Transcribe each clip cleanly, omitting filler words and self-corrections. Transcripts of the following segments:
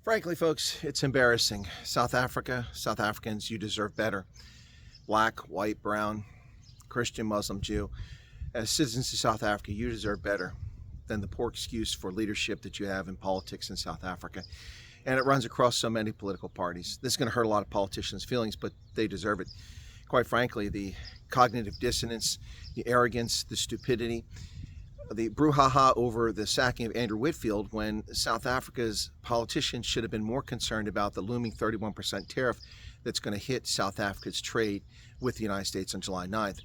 Frankly, folks, it's embarrassing. South Africans, you deserve better. Black, white, brown, Christian, Muslim, Jew. As citizens of South Africa, you deserve better than the poor excuse for leadership that you have in politics in South Africa. And it runs across so many political parties. This is going to hurt a lot of politicians' feelings, but they deserve it. Quite frankly, the cognitive dissonance, the arrogance, the stupidity, the brouhaha over the sacking of Andrew Whitfield, when South Africa's politicians should have been more concerned about the looming 31% tariff that's going to hit South Africa's trade with the United States on July 9th.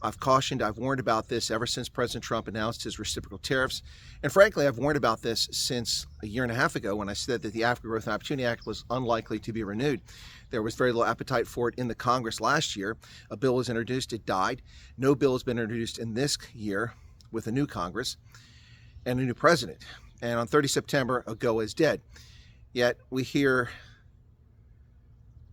I've cautioned, I've warned about this ever since President Trump announced his reciprocal tariffs. And frankly, I've warned about this since a year and a half ago when I said that the Africa Growth and Opportunity Act was unlikely to be renewed. There was very little appetite for it in the Congress last year. A bill was introduced, it died. No bill has been introduced in this year with a new Congress and a new president. And on 30 September, AGOA is dead. Yet we hear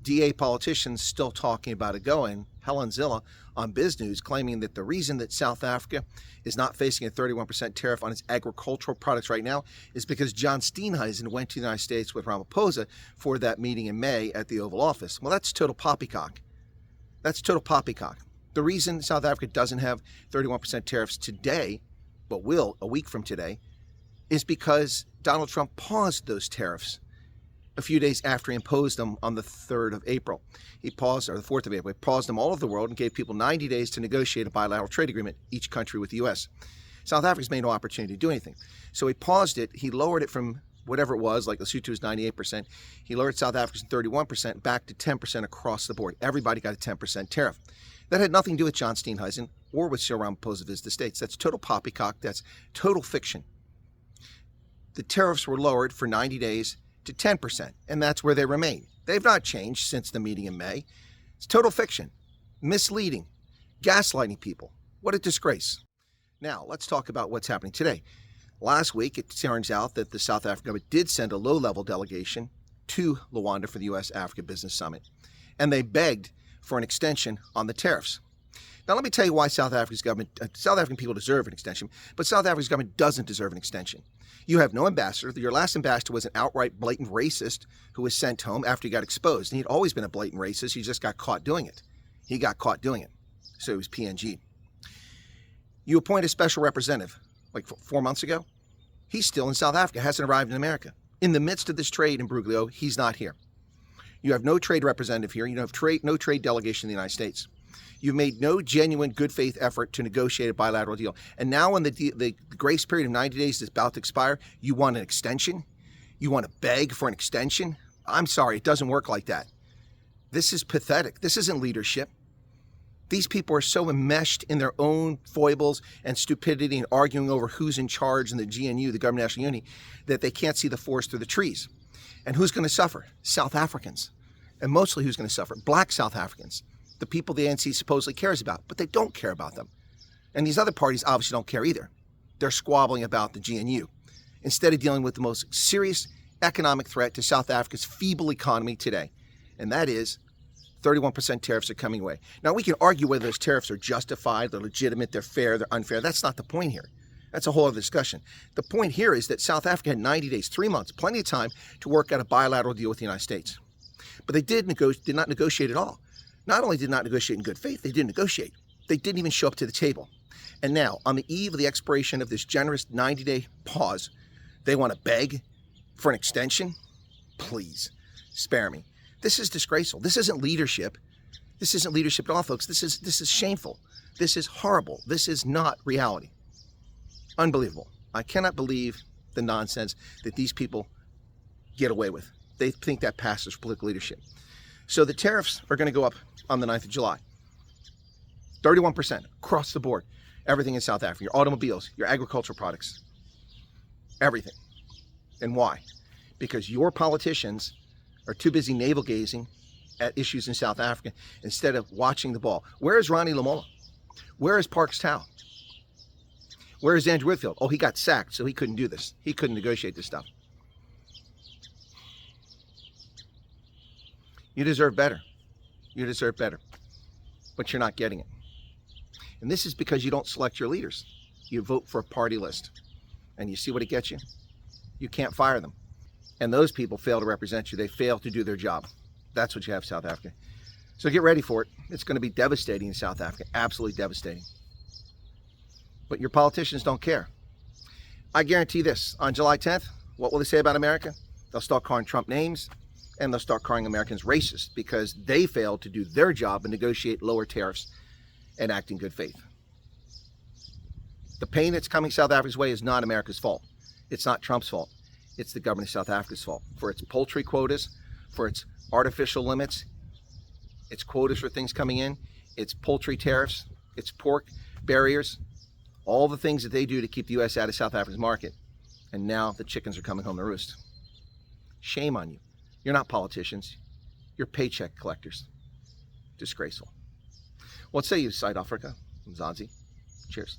DA politicians still talking about AGOA, and Helen Zille on Biz News claiming that the reason that South Africa is not facing a 31% tariff on its agricultural products right now is because John Steenhuisen went to the United States with Ramaphosa for that meeting in May at the Oval Office. Well, that's total poppycock. That's total poppycock. The reason South Africa doesn't have 31% tariffs today, but will a week from today, is because Donald Trump paused those tariffs a few days after he imposed them on the 3rd of April. He paused, or the 4th of April, he paused them all over the world and gave people 90 days to negotiate a bilateral trade agreement, each country with the U.S. South Africa's made no opportunity to do anything. So he paused it, he lowered it from whatever it was, like Lesotho was 98%, he lowered South Africa's 31% back to 10% across the board. Everybody got a 10% tariff. That had nothing to do with John Steenhuisen or with Cyril Ramaphosa visit the States. That's total poppycock. That's total fiction. The tariffs were lowered for 90 days to 10%, and that's where they remain. They've not changed since the meeting in May. It's total fiction, misleading, gaslighting people. What a disgrace. Now, let's talk about what's happening today. Last week, it turns out that the South African government did send a low-level delegation to Luanda for the U.S.-Africa Business Summit, and they begged for an extension on the tariffs. Now, let me tell you why South African people deserve an extension, but South Africa's government doesn't deserve an extension. You have no ambassador. Your last ambassador was an outright blatant racist who was sent home after he got exposed. And he'd always been a blatant racist. He just got caught doing it. He got caught doing it. So he was PNG. You appoint a special representative like 4 months ago. He's still in South Africa, hasn't arrived in America. In the midst of this trade in Bruglio, he's not here. You have no trade representative here. You have no trade delegation in the United States. You've made no genuine good faith effort to negotiate a bilateral deal. And now when the grace period of 90 days is about to expire, you want an extension? You want to beg for an extension? I'm sorry, it doesn't work like that. This is pathetic. This isn't leadership. These people are so enmeshed in their own foibles and stupidity and arguing over who's in charge in the GNU, the Government of National Unity, that they can't see the forest through the trees. And who's going to suffer? South Africans. And mostly who's going to suffer? Black South Africans. The people the ANC supposedly cares about, but they don't care about them. And these other parties obviously don't care either. They're squabbling about the GNU instead of dealing with the most serious economic threat to South Africa's feeble economy today. And that is 31% tariffs are coming away. Now, we can argue whether those tariffs are justified, they're legitimate, they're fair, they're unfair. That's not the point here. That's a whole other discussion. The point here is that South Africa had 90 days, 3 months, plenty of time to work out a bilateral deal with the United States. But they did not negotiate at all. Not only did not negotiate in good faith, they didn't negotiate. They didn't even show up to the table. And now, on the eve of the expiration of this generous 90-day pause, they want to beg for an extension? Please, spare me. This is disgraceful. This isn't leadership. This isn't leadership at all, folks. This is shameful. This is horrible. This is not reality. Unbelievable. I cannot believe the nonsense that these people get away with. They think that passes for political leadership. So the tariffs are going to go up on the 9th of July. 31% across the board. Everything in South Africa. Your automobiles, your agricultural products. Everything. And why? Because your politicians are too busy navel-gazing at issues in South Africa instead of watching the ball. Where is Ronnie Lamola? Where is Parks Tau? Where is Andrew Whitfield? Oh, he got sacked, so he couldn't do this. He couldn't negotiate this stuff. You deserve better. You deserve better. But you're not getting it. And this is because you don't select your leaders. You vote for a party list. And you see what it gets you? You can't fire them. And those people fail to represent you. They fail to do their job. That's what you have in South Africa. So get ready for it. It's going to be devastating in South Africa. Absolutely devastating. But your politicians don't care. I guarantee this. On July 10th, what will they say about America? They'll start calling Trump names, and they'll start calling Americans racist because they failed to do their job and negotiate lower tariffs and act in good faith. The pain that's coming South Africa's way is not America's fault. It's not Trump's fault. It's the government of South Africa's fault for its poultry quotas, for its artificial limits, its quotas for things coming in, its poultry tariffs, its pork barriers, all the things that they do to keep the U.S. out of South Africa's market. And now the chickens are coming home to roost. Shame on you. You're not politicians. You're paycheck collectors. Disgraceful. What say you, South Africa? Mzansi. Cheers.